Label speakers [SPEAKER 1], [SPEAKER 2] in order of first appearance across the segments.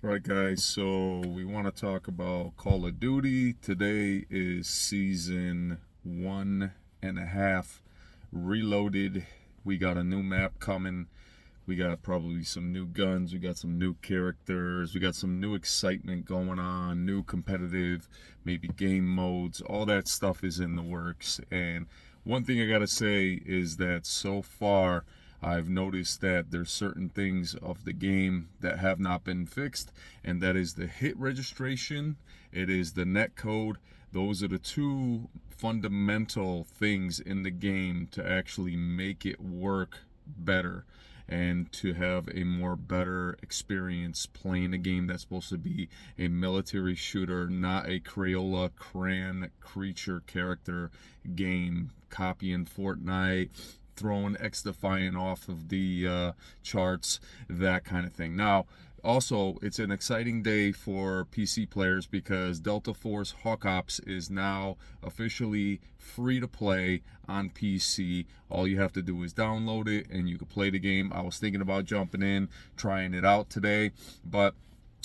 [SPEAKER 1] Right, guys, so we want to talk about Call of Duty. Today is season 1.5 reloaded. We got a new map coming. We got probably some new guns. We got some new characters. We got some new excitement going on, new competitive, maybe game modes. All that stuff is in the works. And one thing I got to say is that so far, I've noticed that there's certain things of the game that have not been fixed, and that is the hit registration, it is the net code. Those are the two fundamental things in the game to actually make it work better and to have a more better experience playing a game that's supposed to be a military shooter, not a Crayola crayon creature character game copying Fortnite, throwing XDefiant off of the charts, that kind of thing. Now, also, it's an exciting day for PC players because Delta Force Hawk Ops is now officially free to play on PC. All you have to do is download it and you can play the game. I was thinking about jumping in, trying it out today, but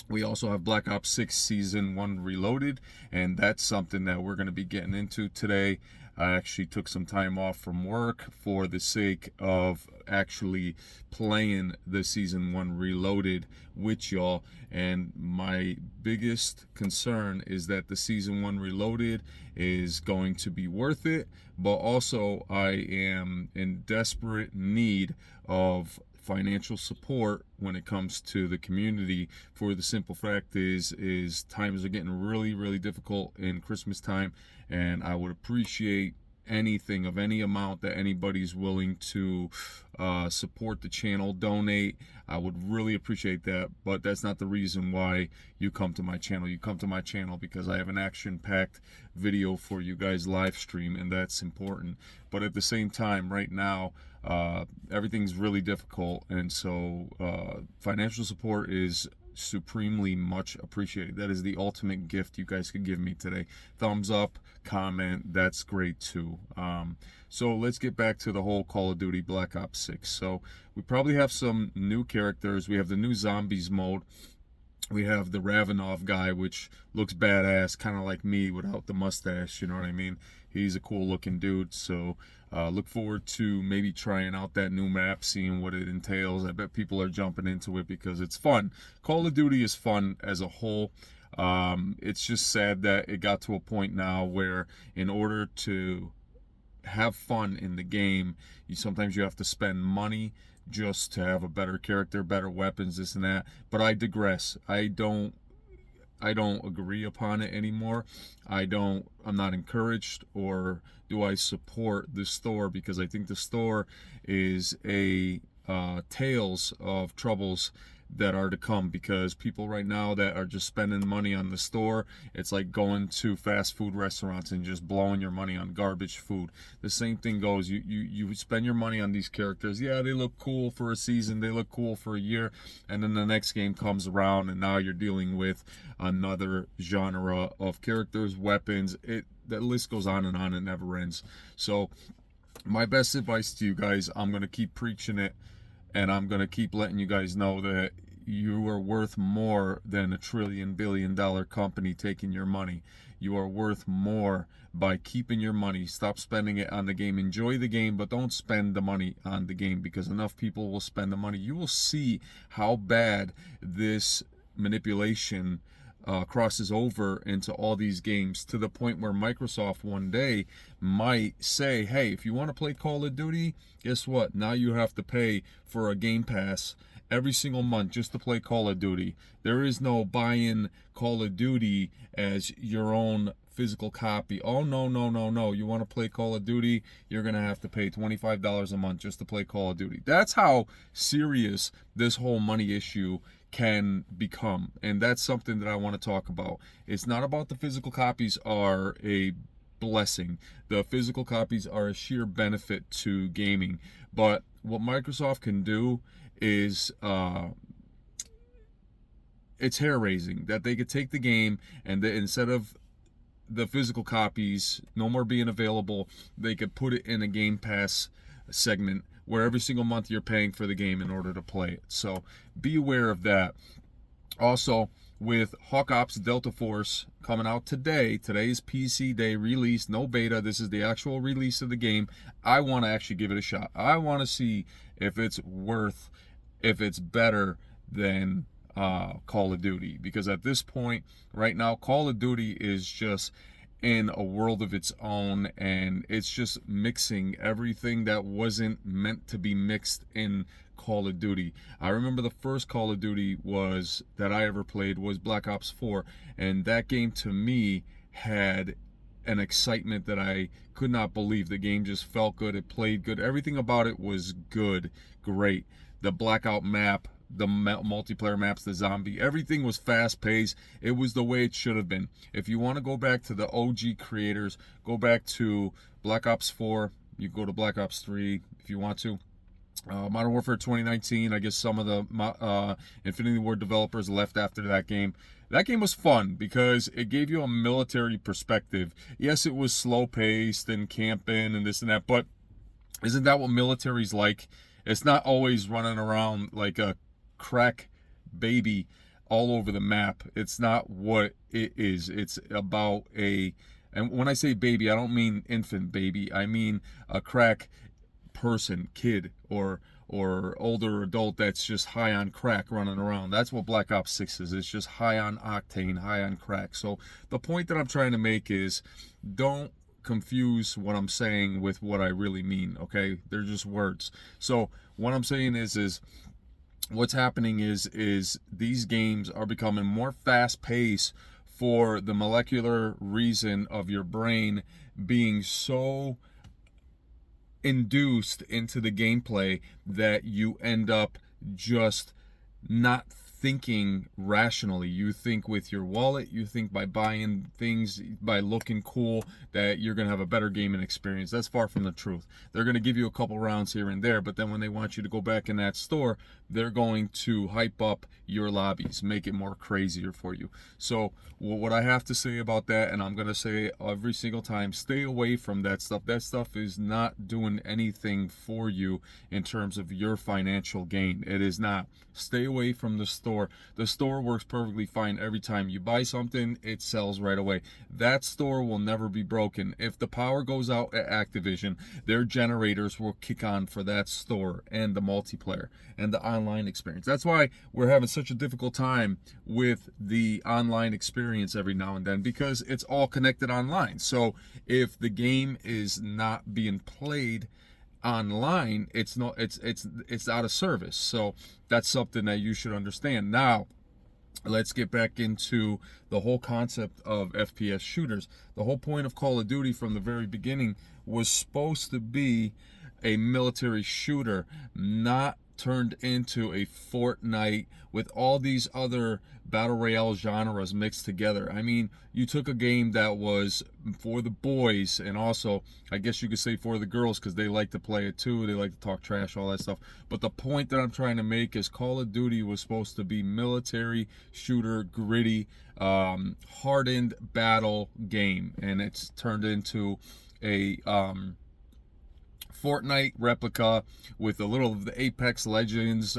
[SPEAKER 1] we also have Black Ops 6 Season 1 Reloaded, and that's something that we're going to be getting into today. I actually took some time off from work for the sake of actually playing the Season 1 Reloaded with y'all. And my biggest concern is that the Season 1 Reloaded is going to be worth it, but also I am in desperate need of financial support when it comes to the community, for the simple fact is times are getting really difficult in Christmas time, and I would appreciate anything of any amount that anybody's willing to support the channel, donate. I would really appreciate that, but that's not the reason why you come to my channel. You come to my channel because I have an action-packed video for you guys live stream, and that's important. But at the same time, right now, everything's really difficult, and so financial support is supremely much appreciated. That is the ultimate gift you guys could give me today. Thumbs up, comment, that's great too. So let's get back to the whole Call of Duty Black Ops 6. So we probably have some new characters. We have the new zombies mode. We have the Ravenov guy, which looks badass, kind of like me without the mustache, you know what I mean? He's a cool looking dude, so look forward to maybe trying out that new map, seeing what it entails. I bet people are jumping into it because it's fun. Call of Duty is fun as a whole. It's just sad that it got to a point now where in order to have fun in the game, sometimes you have to spend money just to have a better character, better weapons, this and that. But I digress. I don't agree upon it anymore. I'm not encouraged, or do I support the store, because I think the store is a tales of troubles that are to come, because people right now that are just spending money on the store, it's like going to fast food restaurants and just blowing your money on garbage food. The same thing goes, you spend your money on these characters. Yeah, they look cool for a season, they look cool for a year, and then the next game comes around and now you're dealing with another genre of characters, weapons. The list goes on and on, it never ends. So my best advice to you guys, I'm going to keep preaching it, and I'm going to keep letting you guys know that you are worth more than a $1 trillion company taking your money. You are worth more by keeping your money. Stop spending it on the game. Enjoy the game, but don't spend the money on the game, because enough people will spend the money. You will see how bad this manipulation crosses over into all these games, to the point where Microsoft one day might say, hey, if you want to play Call of Duty, guess what? Now you have to pay for a Game Pass every single month just to play Call of Duty. There is no buying Call of Duty as your own physical copy. Oh, no. You want to play Call of Duty, you're going to have to pay $25 a month just to play Call of Duty. That's how serious this whole money issue can become, and that's something that I want to talk about. It's not about the physical copies are a blessing. The physical copies are a sheer benefit to gaming, but what Microsoft can do is it's hair raising that they could take the game, and instead of the physical copies no more being available, they could put it in a Game Pass segment where every single month you're paying for the game in order to play it. So be aware of that. Also, with Hawk Ops Delta Force coming out today, today's PC day release, no beta, this is the actual release of the game. I want to actually give it a shot. I want to see if it's better than Call of Duty, because at this point right now, Call of Duty is just in a world of its own, and it's just mixing everything that wasn't meant to be mixed in Call of Duty. I remember the first Call of Duty was that I ever played was Black Ops 4, and that game to me had an excitement that I could not believe. The game just felt good, it played good, everything about it was good, great. The Blackout map, the multiplayer maps, the zombie, everything was fast paced. It was the way it should have been. If you want to go back to the OG creators, go back to Black Ops 4, you go to Black Ops 3 if you want to. Modern Warfare 2019, I guess some of the Infinity Ward developers left after that game. That game was fun because it gave you a military perspective. Yes, it was slow paced and camping and this and that, but isn't that what military's like? It's not always running around like a crack baby all over the map. It's not what it is. It's about and when I say baby, I don't mean infant baby. I mean a crack person, kid, or older adult that's just high on crack running around. That's what Black Ops 6 is. It's just high on octane, high on crack. So the point that I'm trying to make is, don't confuse what I'm saying with what I really mean, okay? They're just words. So what I'm saying is what's happening is these games are becoming more fast paced for the molecular reason of your brain being so induced into the gameplay that you end up just not thinking rationally. You think with your wallet, you think by buying things, by looking cool, that you're going to have a better gaming experience. That's far from the truth. They're going to give you a couple rounds here and there, but then when they want you to go back in that store, they're going to hype up your lobbies, make it more crazier for you. So what I have to say about that, and I'm going to say every single time, stay away from that stuff. That stuff is not doing anything for you in terms of your financial gain. It is not. Stay away from the store. The store works perfectly fine every time you buy something, it sells right away. That store will never be broken. If the power goes out at Activision, their generators will kick on for that store and the multiplayer and the online experience. That's why we're having such a difficult time with the online experience every now and then, because it's all connected online. So if the game is not being played online, it's out of service. So that's something that you should understand. Now let's get back into the whole concept of FPS shooters. The whole point of Call of Duty from the very beginning was supposed to be a military shooter, not turned into a Fortnite with all these other battle royale genres mixed together. I mean, you took a game that was for the boys, and also I guess you could say for the girls, because they like to play it too, they like to talk trash, all that stuff. But the point that I'm trying to make is Call of Duty was supposed to be military shooter, gritty, hardened battle game, and it's turned into a Fortnite replica with a little of the Apex Legends.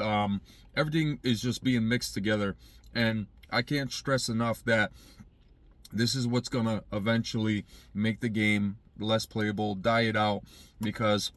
[SPEAKER 1] Everything is just being mixed together, and I can't stress enough that this is what's gonna eventually make the game less playable, die it out, because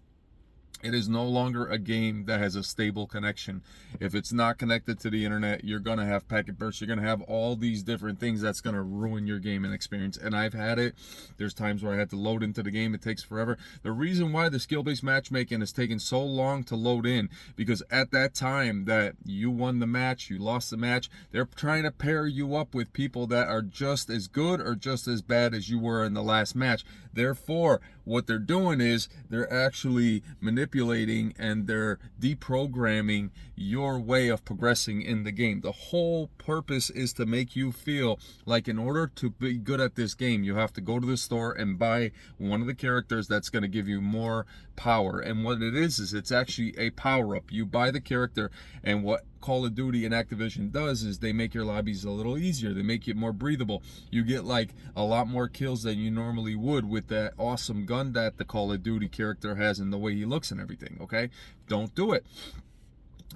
[SPEAKER 1] it is no longer a game that has a stable connection. If it's not connected to the internet, you're going to have packet bursts. You're going to have all these different things that's going to ruin your gaming experience. And I've had it. There's times where I had to load into the game. It takes forever. The reason why the skill-based matchmaking has taken so long to load in, because at that time that you won the match, you lost the match, they're trying to pair you up with people that are just as good or just as bad as you were in the last match. Therefore, what they're doing is they're actually manipulating and they're deprogramming your way of progressing in the game. The whole purpose is to make you feel like in order to be good at this game, you have to go to the store and buy one of the characters that's going to give you more power. And what it is it's actually a power-up. You buy the character, and what Call of Duty and Activision does is they make your lobbies a little easier. They make it more breathable. You get like a lot more kills than you normally would with that awesome gun that the Call of Duty character has and the way he looks and everything, okay? Don't do it.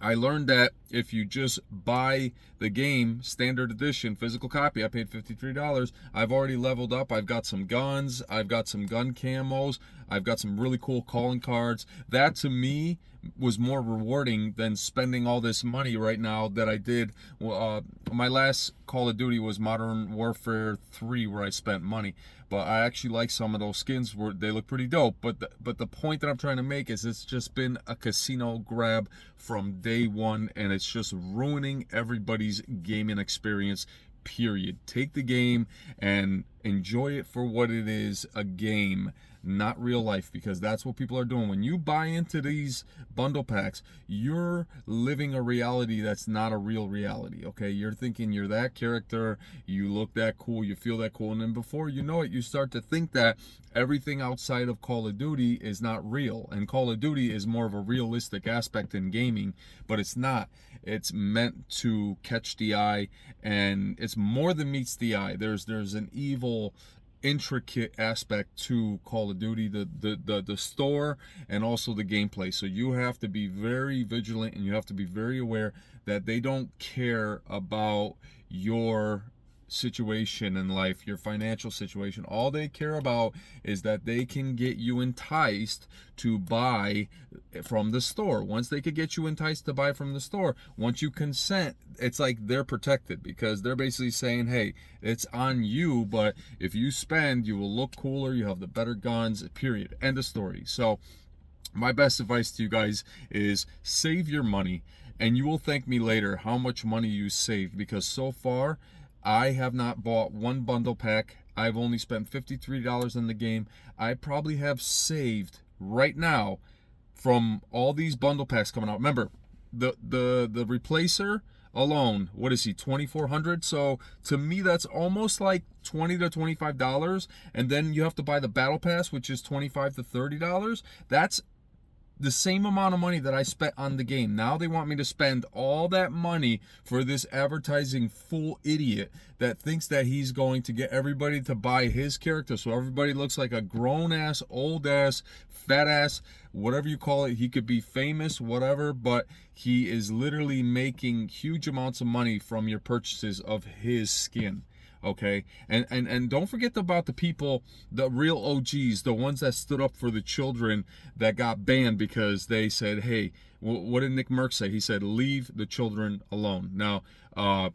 [SPEAKER 1] I learned that if you just buy the game standard edition physical copy, I paid $53. I've already leveled up. I've got some guns, I've got some gun camos, I've got some really cool calling cards. That to me was more rewarding than spending all this money right now that I did. My last Call of Duty was Modern Warfare 3, where I spent money, but I actually like some of those skins. They look pretty dope. But the point that I'm trying to make is it's just been a casino grab from day one, and it's just ruining everybody's gaming experience. Period. Take the game and enjoy it for what it is, a game, not real life, because that's what people are doing. When you buy into these bundle packs, you're living a reality that's not a real reality, okay? You're thinking you're that character, you look that cool, you feel that cool, and then before you know it, you start to think that everything outside of Call of Duty is not real, and Call of Duty is more of a realistic aspect in gaming, but it's not. It's meant to catch the eye, and it's more than meets the eye. There's an evil, intricate aspect to Call of Duty, the store, and also the gameplay. So you have to be very vigilant, and you have to be very aware that they don't care about your situation in life, your financial situation. All they care about is that they can get you enticed to buy from the store. Once they could get you enticed to buy from the store, once you consent, it's like they're protected, because they're basically saying, hey, it's on you, but if you spend, you will look cooler, you have the better guns, period. End of story. So my best advice to you guys is save your money, and you will thank me later how much money you saved, because so far I have not bought one bundle pack. I've only spent $53 in the game. I probably have saved right now from all these bundle packs coming out. Remember, the replacer alone, what is he, 2,400? So to me, that's almost like $20 to $25, and then you have to buy the battle pass, which is $25 to $30. That's the same amount of money that I spent on the game. Now they want me to spend all that money for this advertising fool idiot that thinks that he's going to get everybody to buy his character, so everybody looks like a grown-ass, old-ass, fat-ass, whatever you call it. He could be famous, whatever, but he is literally making huge amounts of money from your purchases of his skin. Okay, and don't forget about the people, the real OGs, the ones that stood up for the children that got banned because they said, hey, what did Nick Merckx say? He said, leave the children alone. Now,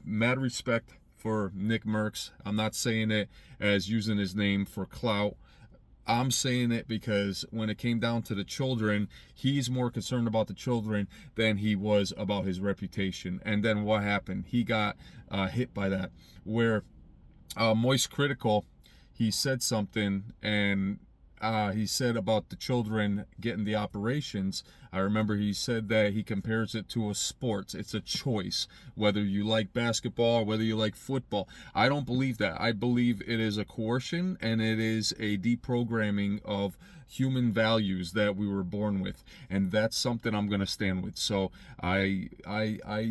[SPEAKER 1] mad respect for Nick Merckx. I'm not saying it as using his name for clout. I'm saying it because when it came down to the children, he's more concerned about the children than he was about his reputation. And then what happened? He got hit by that, where Moist Critical, he said something, and he said about the children getting the operations. I remember he said that he compares it to a sport. It's a choice, whether you like basketball or whether you like football. I don't believe that. I believe it is a coercion, and it is a deprogramming of human values that we were born with, and that's something I'm going to stand with. So I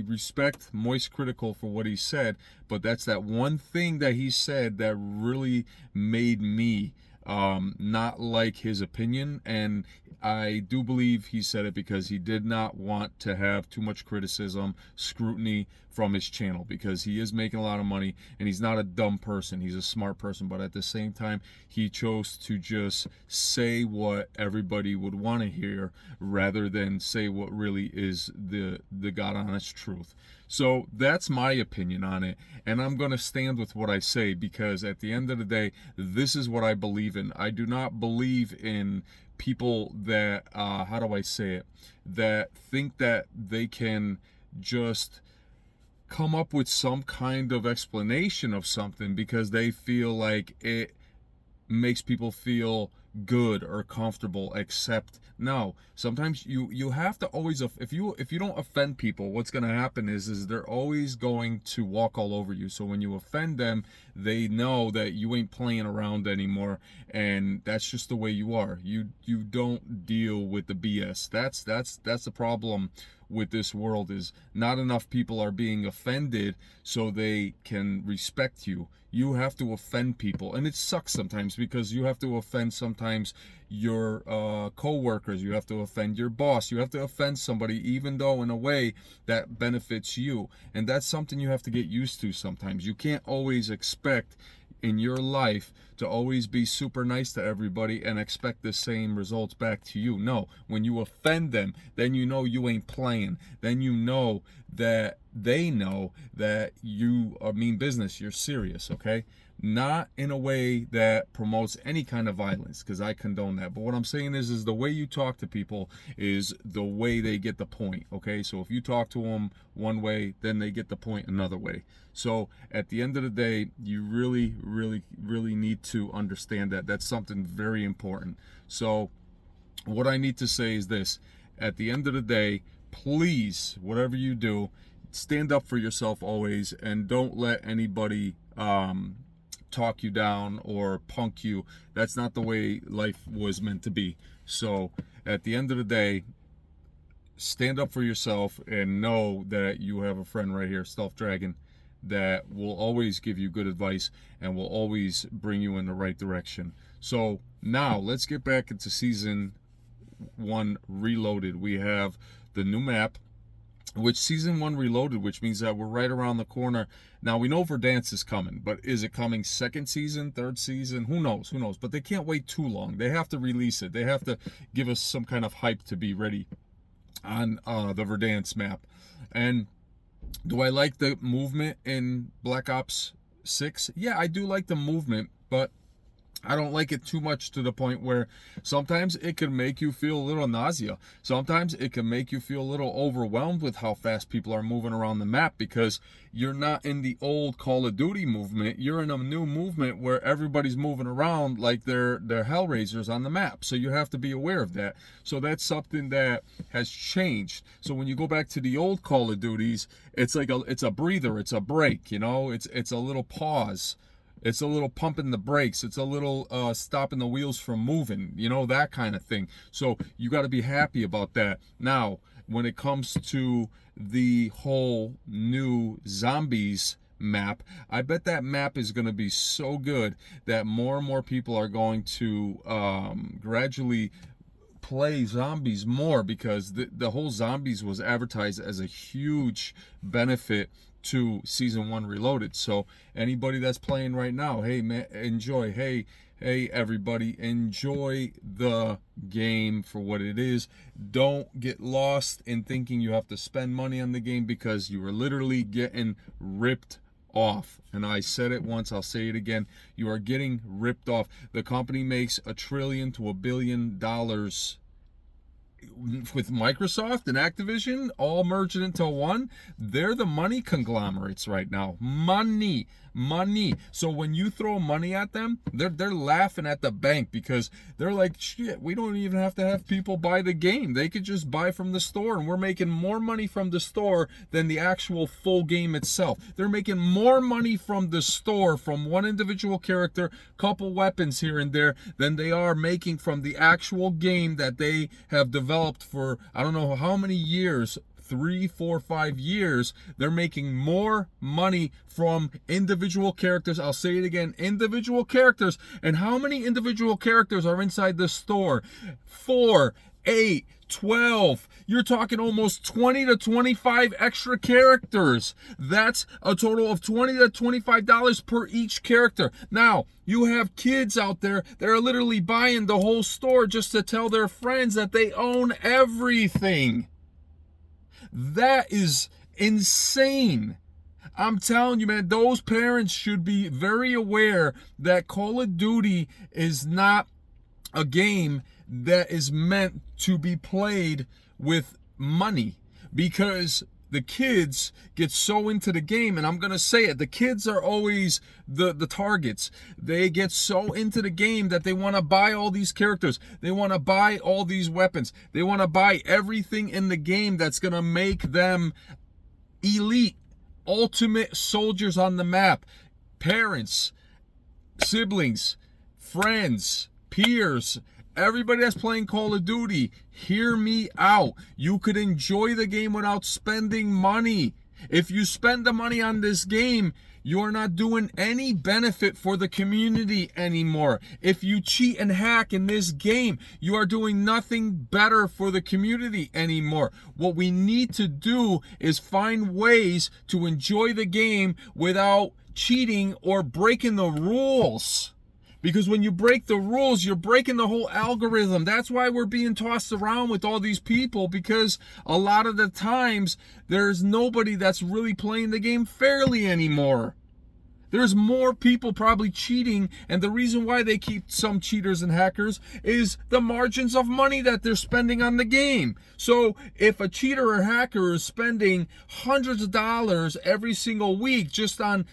[SPEAKER 1] respect Moist Critical for what he said, but that's that one thing that he said that really made me not like his opinion. And I do believe he said it because he did not want to have too much criticism, scrutiny from his channel, because he is making a lot of money, and he's not a dumb person, he's a smart person. But at the same time, he chose to just say what everybody would want to hear rather than say what really is the God honest truth. So that's my opinion on it, and I'm going to stand with what I say, because at the end of the day, this is what I believe in. I do not believe in people that, how do I say it, that think that they can just come up with some kind of explanation of something because they feel like it makes people feel good or comfortable. Except no, sometimes you have to always, if you don't offend people, what's going to happen is they're always going to walk all over you. So when you offend them, they know that you ain't playing around anymore, and that's just the way you are. You don't deal with the BS. That's the problem with this world, is not enough people are being offended so they can respect you. You have to offend people, and it sucks sometimes because you have to offend sometimes sometimes your co-workers, you have to offend your boss, you have to offend somebody, even though in a way that benefits you. And that's something you have to get used to sometimes. You can't always expect in your life to always be super nice to everybody and expect the same results back to you. No, when you offend them, then you know you ain't playing. Then you know that they know that you mean business, you're serious, okay? Not in a way that promotes any kind of violence, because I condone that. But what I'm saying is the way you talk to people is the way they get the point, okay? So if you talk to them one way, then they get the point another way. So at the end of the day, you really, really, really need to understand that. That's something very important. So what I need to say is this. At the end of the day, please, whatever you do, stand up for yourself always, and don't let anybody talk you down or punk you. That's not the way life was meant to be. So at the end of the day, stand up for yourself and know that you have a friend right here, Stealth Dragon, that will always give you good advice and will always bring you in the right direction. So now let's get back into season 1 Reloaded. We have the new map, which season 1 Reloaded, which means that we're right around the corner. Now we know Verdansk is coming, but is it coming second season, third season? Who knows? But they can't wait too long. They have to release it. They have to give us some kind of hype to be ready on the Verdansk map. And do I like the movement in Black Ops 6? Yeah, I do like the movement, but I don't like it too much to the point where sometimes it can make you feel a little nausea. Sometimes it can make you feel a little overwhelmed with how fast people are moving around the map, because you're not in the old Call of Duty movement. You're in a new movement where everybody's moving around like they're Hellraisers on the map. So you have to be aware of that. So that's something that has changed. So when you go back to the old Call of Duties, it's like it's a breather, it's a break, it's a little pause. It's a little pumping the brakes. It's a little stopping the wheels from moving, that kind of thing. So you got to be happy about that. Now, when it comes to the whole new zombies map, I bet that map is going to be so good that more and more people are going to gradually play zombies more, because the whole zombies was advertised as a huge benefit to season 1 Reloaded. So anybody that's playing right now, hey man, enjoy. Hey everybody, enjoy the game for what it is. Don't get lost in thinking you have to spend money on the game, because you are literally getting ripped off. And I said it once, I'll say it again. You are getting ripped off. The company makes $1 trillion to $1 billion with Microsoft and Activision all merging into one. They're the money conglomerates right now. Money. So when you throw money at them, they're laughing at the bank, because they're like, shit, we don't even have to have people buy the game. They could just buy from the store, and we're making more money from the store than the actual full game itself. They're making more money from the store, from one individual character, couple weapons here and there, than they are making from the actual game that they have developed for I don't know how many years, 3, 4, 5 years. They're making more money from individual characters. I'll say it again, individual characters. And how many individual characters are inside the store? 4, 8, 12. You're talking almost 20 to 25 extra characters. That's a total of $20 to $25 per each character. Now, you have kids out there that are literally buying the whole store just to tell their friends that they own everything. That is insane. I'm telling you, man, those parents should be very aware that Call of Duty is not a game that is meant to be played with money, because the kids get so into the game, and I'm going to say it, the kids are always the targets. They get so into the game that they want to buy all these characters. They want to buy all these weapons. They want to buy everything in the game that's going to make them elite, ultimate soldiers on the map. Parents, siblings, friends, peers, everybody that's playing Call of Duty, hear me out. You could enjoy the game without spending money. If you spend the money on this game, you are not doing any benefit for the community anymore. If you cheat and hack in this game, you are doing nothing better for the community anymore. What we need to do is find ways to enjoy the game without cheating or breaking the rules. Because when you break the rules, you're breaking the whole algorithm. That's why we're being tossed around with all these people, because a lot of the times there's nobody that's really playing the game fairly anymore. There's more people probably cheating, and the reason why they keep some cheaters and hackers is the margins of money that they're spending on the game. So if a cheater or hacker is spending hundreds of dollars every single week just on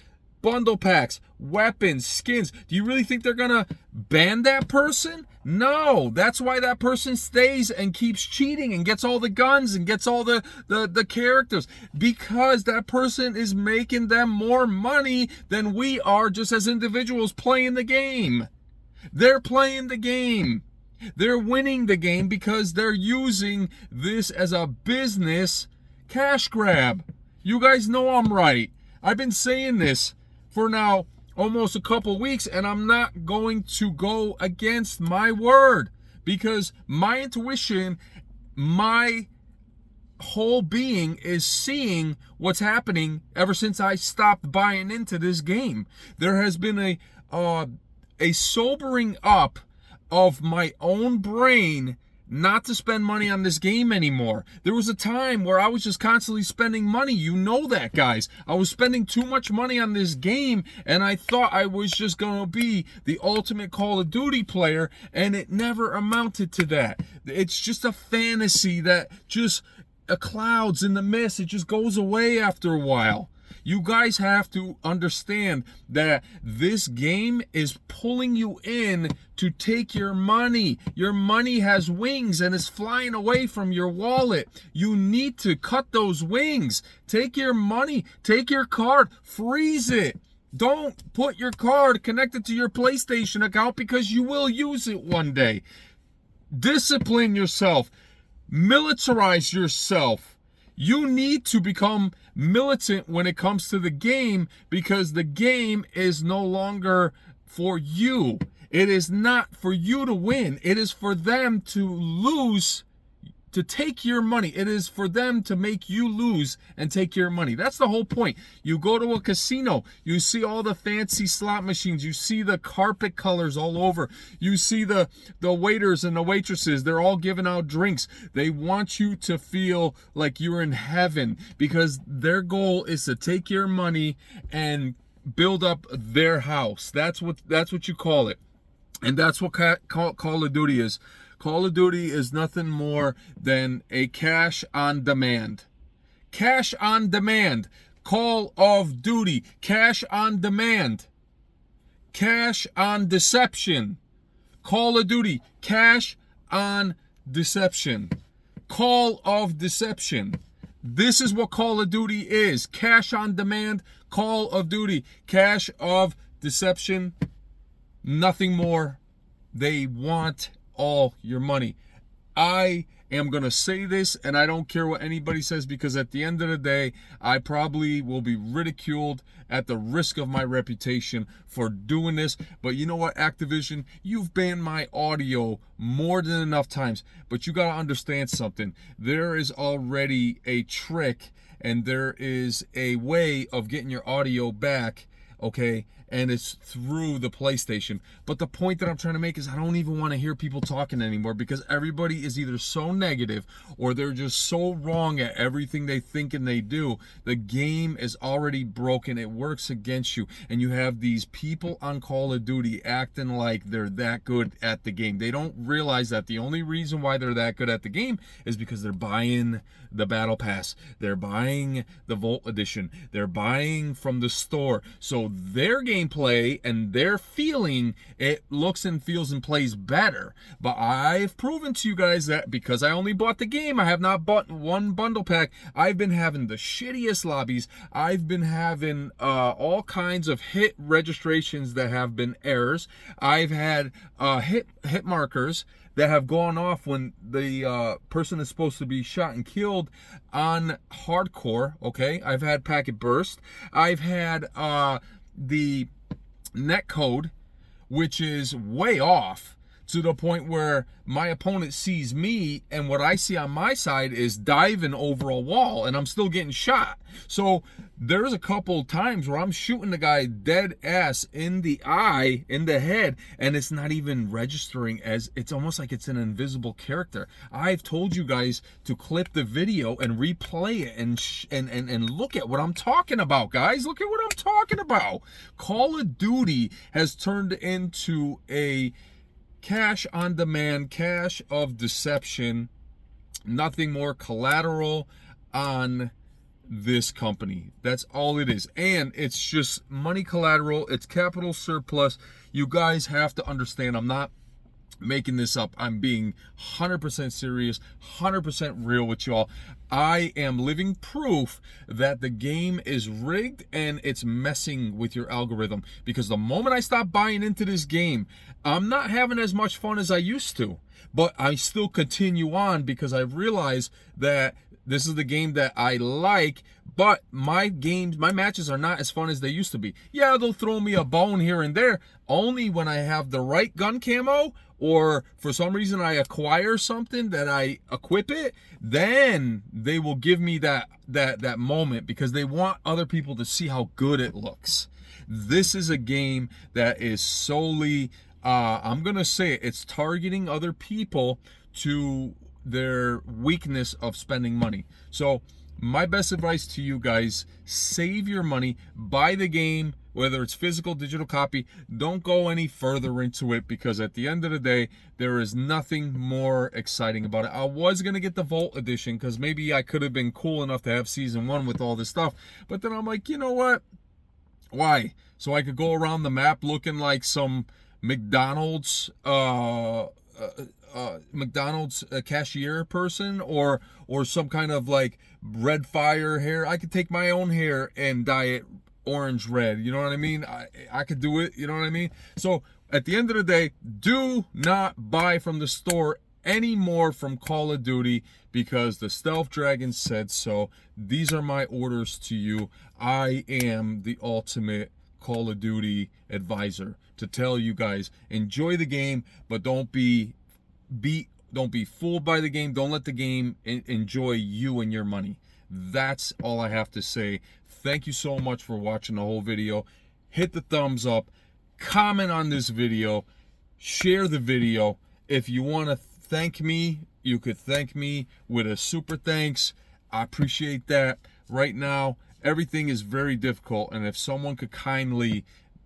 [SPEAKER 1] bundle packs, weapons, skins, do you really think they're gonna ban that person? No, that's why that person stays and keeps cheating and gets all the guns and gets all the characters, because that person is making them more money than we are just as individuals playing the game. They're playing the game. They're winning the game because they're using this as a business cash grab. You guys know I'm right. I've been saying this for now almost a couple weeks, and I'm not going to go against my word, because my intuition, my whole being is seeing what's happening ever since I stopped buying into this game. There has been a sobering up of my own brain not to spend money on this game anymore. There was a time where I was just constantly spending money. You know that, guys. I was spending too much money on this game, and I thought I was just going to be the ultimate Call of Duty player, and it never amounted to that. It's just a fantasy that just clouds in the mist. It just goes away after a while. You guys have to understand that this game is pulling you in to take your money. Your money has wings and is flying away from your wallet. You need to cut those wings. Take your money, take your card, freeze it. Don't put your card connected to your PlayStation account, because you will use it one day. Discipline yourself. Militarize yourself. You need to become militant when it comes to the game, because the game is no longer for you. It is not for you to win. It is for them to lose, to take your money. It is for them to make you lose and take your money. That's the whole point. You go to a casino, you see all the fancy slot machines, you see the carpet colors all over, you see the waiters and the waitresses, they're all giving out drinks. They want you to feel like you're in heaven, because their goal is to take your money and build up their house. That's what you call it. And that's what Call of Duty is. Call of Duty is nothing more than a cash on demand. Cash on demand. Call of Duty. Cash on demand. Cash on deception. Call of Duty. Cash on deception. Call of deception. This is what Call of Duty is. Cash on demand. Call of Duty. Cash of deception. Nothing more. They want all your money. I am going to say this, and I don't care what anybody says, because at the end of the day, I probably will be ridiculed at the risk of my reputation for doing this. But you know what, Activision? You've banned my audio more than enough times. But you got to understand something. There is already a trick, and there is a way of getting your audio back, okay? And it's through the PlayStation. But the point that I'm trying to make is I don't even want to hear people talking anymore, because everybody is either so negative or they're just so wrong at everything they think and they do. The game is already broken. It works against you. And you have these people on Call of Duty acting like they're that good at the game. They don't realize that the only reason why they're that good at the game is because they're buying the Battle Pass. They're buying the Vault Edition. They're buying from the store. So their gameplay and their feeling, it looks and feels and plays better. But I've proven to you guys that because I only bought the game, I have not bought one bundle pack. I've been having the shittiest lobbies. I've been having all kinds of hit registrations that have been errors. I've had hit markers that have gone off when the person is supposed to be shot and killed on hardcore. Okay, I've had packet burst. I've had the net code, which is way off, to the point where my opponent sees me and what I see on my side is diving over a wall and I'm still getting shot. So there's a couple times where I'm shooting the guy dead ass in the eye, in the head, and it's not even registering, as it's almost like it's an invisible character. I've told you guys to clip the video and replay it and look at what I'm talking about, guys. Look at what I'm talking about. Call of Duty has turned into a cash on demand, cash of deception, nothing more collateral on this company. That's all it is. And it's just money collateral. It's capital surplus. You guys have to understand, I'm not making this up. I'm being 100% serious, 100% real with y'all. I am living proof that the game is rigged and it's messing with your algorithm, because the moment I stop buying into this game, I'm not having as much fun as I used to, but I still continue on because I realize that this is the game that I like, but my matches are not as fun as they used to be. Yeah, they'll throw me a bone here and there, only when I have the right gun camo, or for some reason I acquire something that I equip it, then they will give me that moment, because they want other people to see how good it looks. This is a game that is solely, I'm gonna say it's targeting other people to their weakness of spending money. So my best advice to you guys, save your money, buy the game, whether it's physical, digital copy. Don't go any further into it, because at the end of the day, there is nothing more exciting about it. I was going to get the Vault Edition because maybe I could have been cool enough to have Season 1 with all this stuff. But then I'm like, you know what? Why? So I could go around the map looking like some McDonald's cashier person, or some kind of like red fire hair. I could take my own hair and dye it orange red, you know what I mean? I could do it, you know what I mean? So at the end of the day, do not buy from the store anymore from Call of Duty, because the Stealth Dragon said so. These are my orders to you. I am the ultimate Call of Duty advisor to tell you guys, enjoy the game, but don't be fooled by the game. Don't let the game enjoy you and your money. That's all I have to say. Thank you so much for watching the whole video. Hit the thumbs up, comment on this video, share the video. If you want to thank me, you could thank me with a super thanks. I appreciate that. Right now, everything is very difficult, and if someone could kindly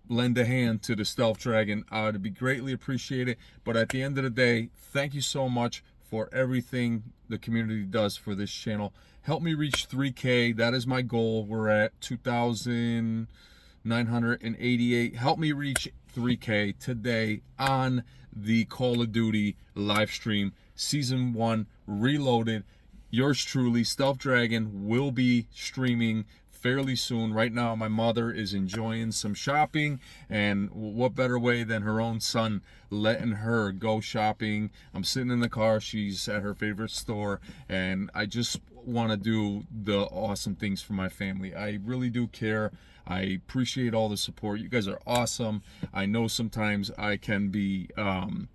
[SPEAKER 1] lend a hand to the Stealth Dragon, I would be greatly appreciated. But at the end of the day, thank you so much for everything the community does for this channel. Help me reach 3K. That is my goal. We're at 2,988. Help me reach 3K today on the Call of Duty live stream. Season 1 Reloaded. Yours truly, Stealth Dragon, will be streaming fairly soon. Right now, my mother is enjoying some shopping, and what better way than her own son letting her go shopping. I'm sitting in the car, she's at her favorite store, and I just want to do the awesome things for my family. I really do care. I appreciate all the support. You guys are awesome. I know sometimes I can be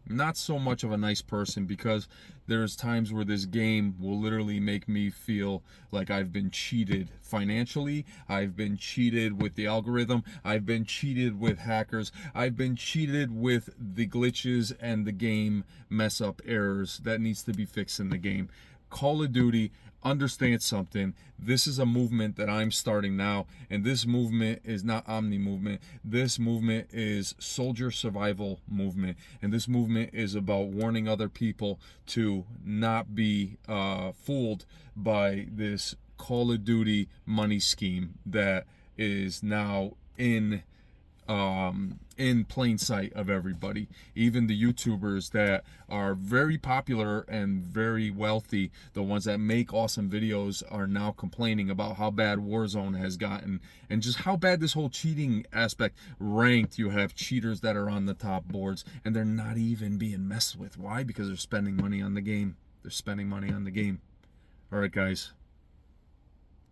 [SPEAKER 1] not so much of a nice person, because there's times where this game will literally make me feel like I've been cheated financially. I've been cheated with the algorithm. I've been cheated with hackers. I've been cheated with the glitches and the game mess up errors that needs to be fixed in the game. Call of Duty, understand something. This is a movement that I'm starting now, and this movement is not Omni movement. This movement is soldier survival movement, and this movement is about warning other people to not be fooled by this Call of Duty money scheme that is now in in plain sight of everybody. Even the YouTubers that are very popular and very wealthy, the ones that make awesome videos, are now complaining about how bad Warzone has gotten and just how bad this whole cheating aspect. Ranked, you have cheaters that are on the top boards and they're not even being messed with. Why? Because they're spending money on the game. They're spending money on the game. All right, guys.